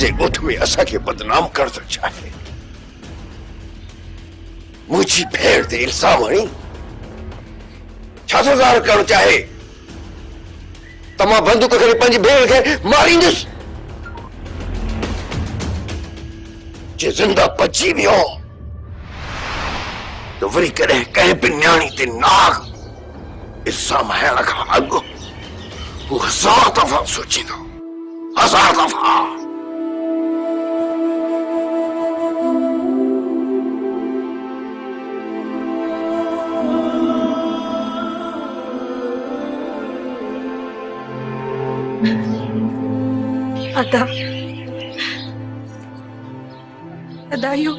जे ॻोठ में असांखे बदनाम कर थो चाहे। मुंहिंजी भेण ते इल्ज़ाम हणी छा थो ज़ाहिर करणु चाहे त मां बंदूक खणी पंहिंजी भेण खे मारींदुसि? जे ज़िंदा बची वियो तो वरी कॾहिं कंहिं बि न्याणी ते नाग इल्ज़ाम हणण खां अॻु हू 1000 दफ़ा सोचींदो, 1000 दफ़ा। अदा, अदा, इहो